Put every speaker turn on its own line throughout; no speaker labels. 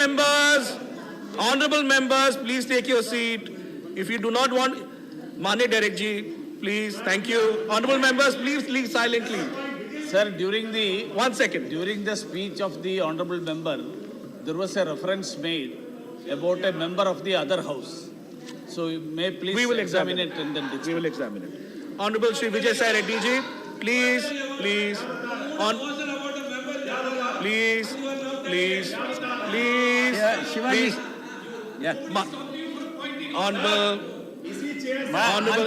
Members, honorable members, please take your seat. If you do not want, Mane Derek ji, please, thank you. Honorable members, please leave silently.
Sir, during the
1 second.
during the speech of the honorable member, there was a reference made about a member of the other house. So you may please
We will examine
it and then discuss.
We will examine it. Honorable Shri Vijaya Sai Reddy ji, please, please, please, please, please, please. Honorable, honorable,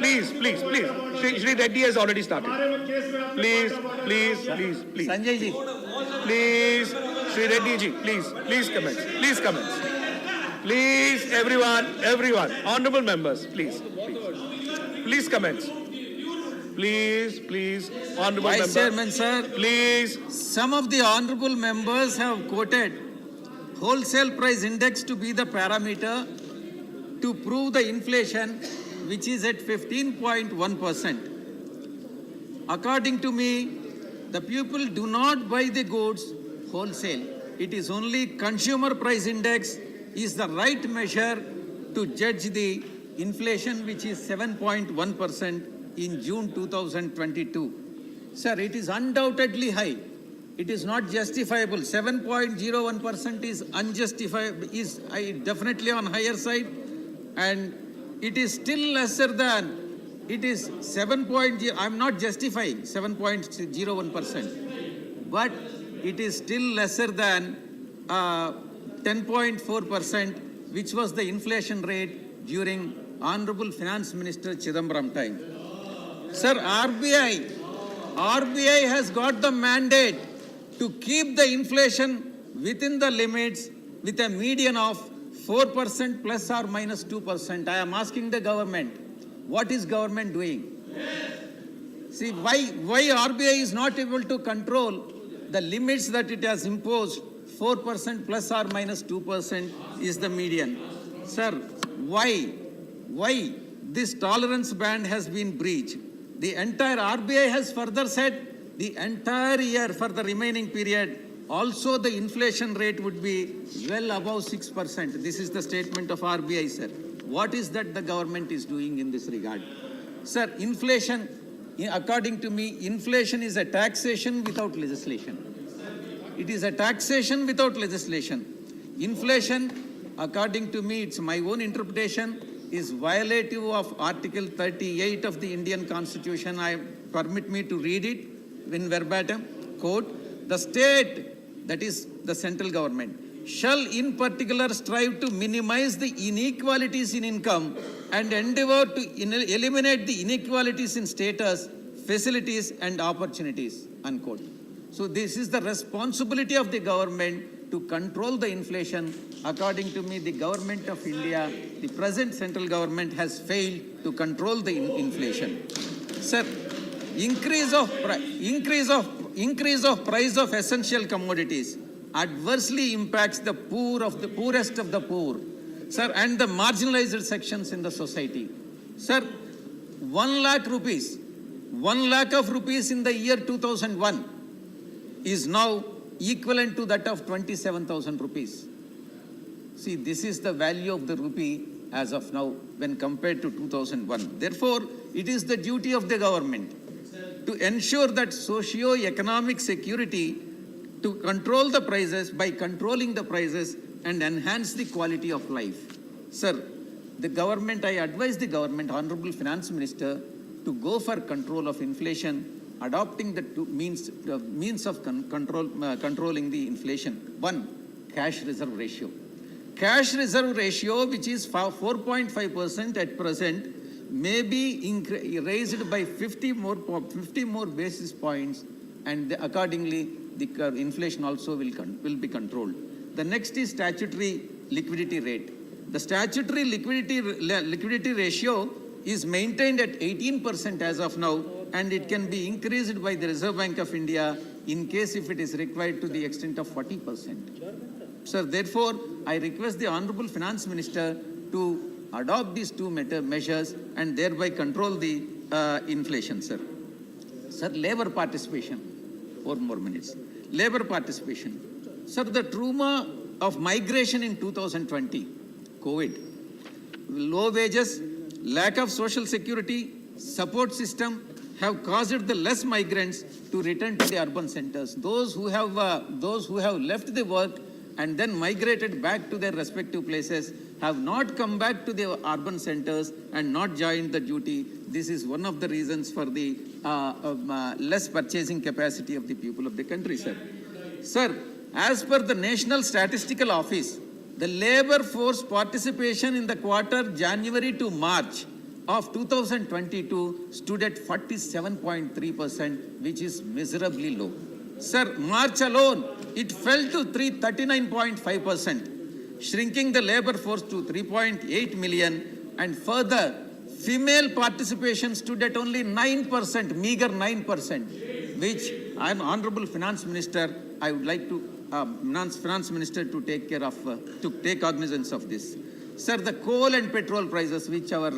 please, please, please. Shri Reddy has already started. Please, please, please, please.
Sanjay ji.
Please, Shri Reddy ji, please commence. Please commence. Please, everyone. Honorable members, please. Please commence. Please, honorable
Vice
members.
Chairman, sir.
Please.
Some of the honorable members have quoted wholesale price index to be the parameter to prove the inflation, which is at 15.1%. According to me, the people do not buy the goods wholesale. It is only consumer price index is the right measure to judge the inflation, which is 7.1% in June 2022. Sir, it is undoubtedly high. It is not justifiable. 7.01% is unjustifiable, is definitely on higher side, and it is still lesser than, it is 7.0, I'm not justifying 7.01%, but it is still lesser than 10.4%, which was the inflation rate during Honorable Finance Minister Chidambaram time. Sir, RBI has got the mandate to keep the inflation within the limits with a median of 4% plus or minus 2%. I am asking the government, what is government doing? See, why RBI is not able to control the limits that it has imposed? 4% plus or minus 2% is the median. Sir, why this tolerance band has been breached? The entire RBI has further said the entire year for the remaining period, also the inflation rate would be well above 6%. This is the statement of RBI, sir. What is that the government is doing in this regard? Sir, inflation, according to me, inflation is a taxation without legislation. It is a taxation without legislation. Inflation, according to me, it's my own interpretation, is violative of Article 38 of the Indian Constitution. Permit me to read it in verbatim. Quote, the state, that is the central government, shall in particular strive to minimize the inequalities in income and endeavor to eliminate the inequalities in status, facilities and opportunities, unquote. So this is the responsibility of the government to control the inflation. According to me, the government of India, the present central government has failed to control the inflation. Sir, increase of price of essential commodities adversely impacts the poor of the poorest of the poor, sir, and the marginalized sections in the society. Sir, 1 lakh rupees, 1 lakh of rupees in the year 2001 is now equivalent to that of 27,000 rupees. See, this is the value of the rupee as of now when compared to 2001. Therefore, it is the duty of the government to ensure that socio-economic security, to control the prices by controlling the prices and enhance the quality of life. Sir, the government, I advise the government, Honorable Finance Minister, to go for control of inflation, adopting the means of controlling the inflation. One, cash reserve ratio. Cash reserve ratio, which is 4.5% at present, may be raised by 50 more basis points, and accordingly the inflation also will be controlled. The next is statutory liquidity rate. The statutory liquidity ratio is maintained at 18% as of now, and it can be increased by the Reserve Bank of India in case if it is required to the extent of 40%. Sir, therefore, I request the Honorable Finance Minister to adopt these two measures and thereby control the inflation, sir. Sir, labor participation, 4 more minutes. Labor participation. Sir, the trauma of migration in 2020, COVID, low wages, lack of social security, support system have caused the less migrants to return to the urban centers. Those who have left the work and then migrated back to their respective places have not come back to the urban centers and not joined the duty. This is one of the reasons for the less purchasing capacity of the people of the country, sir. Sir, as per the National Statistical Office, the labor force participation in the quarter January to March of 2022 stood at 47.3%, which is miserably low. Sir, March alone, it fell to 39.5%, shrinking the labor force to 3.8 million, and further, female participation stood at only 9%, meager 9%, which I'm Honorable Finance Minister, I would like to Finance Minister to take care of, to take cognizance of this. Sir, the coal and petrol prices, which our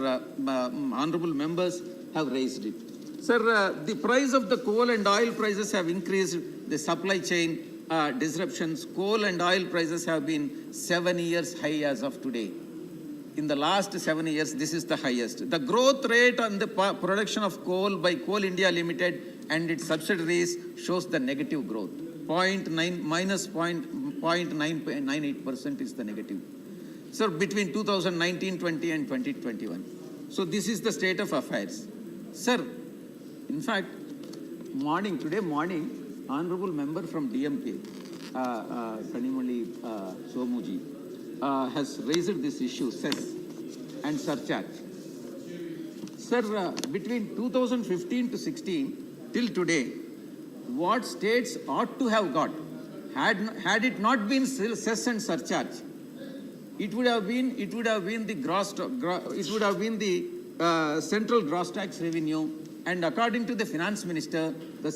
honorable members have raised it. Sir, the price of the coal and oil prices have increased. The supply chain disruptions, coal and oil prices have been 7 years high as of today. In the last 7 years, this is the highest. The growth rate on the production of coal by Coal India Limited and its subsidiaries shows the negative growth. Minus 0.98% is the negative. Sir, between 2019-20 and 2021. So this is the state of affairs. Sir, in fact, today morning, honorable member from DMK, Kanimali Somuji, has raised this issue, cess and surcharge. Sir, between 2015 to 16 till today, what states ought to have got, had it not been cess and surcharge, it would have been the central gross tax revenue, and according to the finance minister, the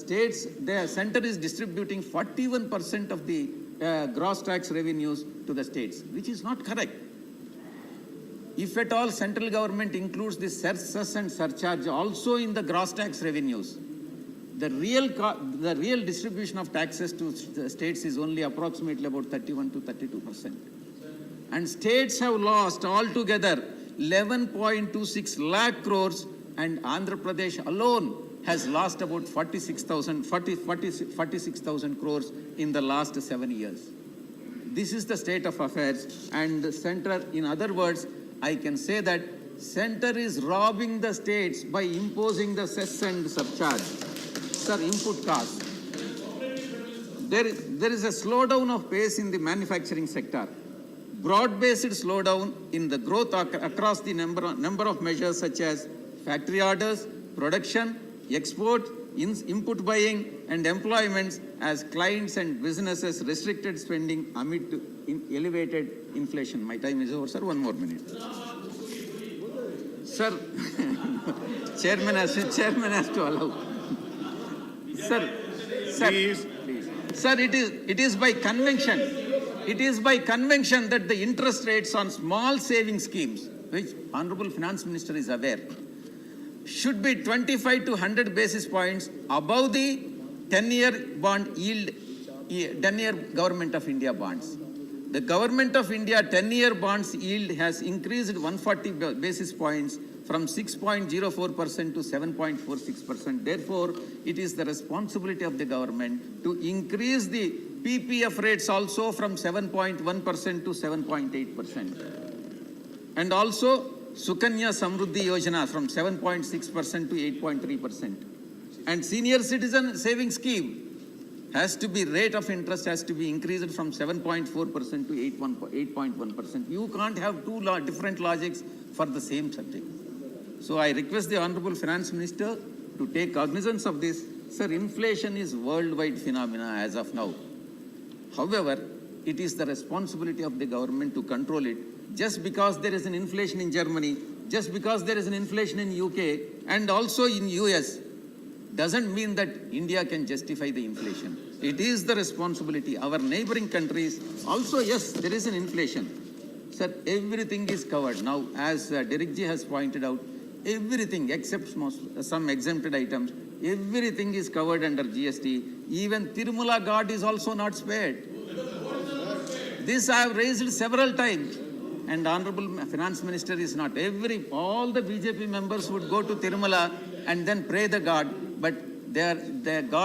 center is distributing 41% of the gross tax revenues to the states, which is not correct. If at all central government includes the cess and surcharge also in the gross tax revenues, the real distribution of taxes to the states is only approximately about 31 to 32%. And states have lost altogether 11.26 lakh crores, and Andhra Pradesh alone has lost about 46,000 crores in the last 7 years. This is the state of affairs, and the center, in other words, I can say that center is robbing the states by imposing the cess and surcharge. Sir, input costs. There is a slowdown of pace in the manufacturing sector. Broad-based slowdown in the growth across the number of measures such as factory orders, production, export, input buying, and employments as clients and businesses restricted spending amid elevated inflation. My time is over, sir. One more minute. Sir, chairman has to allow. Sir, please. Sir, it is by convention. It is by convention that the interest rates on small saving schemes, which Honorable Finance Minister is aware, should be 25 to 100 basis points above the 10-year bond yield, 10-year Government of India bonds. The Government of India 10-year bonds yield has increased 140 basis points from 6.04% to 7.46%. Therefore, it is the responsibility of the government to increase the PPF rates also from 7.1% to 7.8%. And also Sukanya Samruddhi Yojana from 7.6% to 8.3%. And senior citizen savings scheme has to be, rate of interest has to be increased from 7.4% to 8.1%. You can't have two different logics for the same subject. So I request the Honorable Finance Minister to take cognizance of this. Sir, inflation is worldwide phenomena as of now. However, it is the responsibility of the government to control it. Just because there is an inflation in Germany, just because there is an inflation in UK and also in US, doesn't mean that India can justify the inflation. It is the responsibility. Our neighboring countries also, yes, there is an inflation. Sir, everything is covered. Now, as Derek ji has pointed out, everything except some exempted items, everything is covered under GST. Even Tirumala God is also not spared. This I have raised several times. And Honorable Finance Minister is not. All the BJP members would go to Tirumala and then pray the God, but their God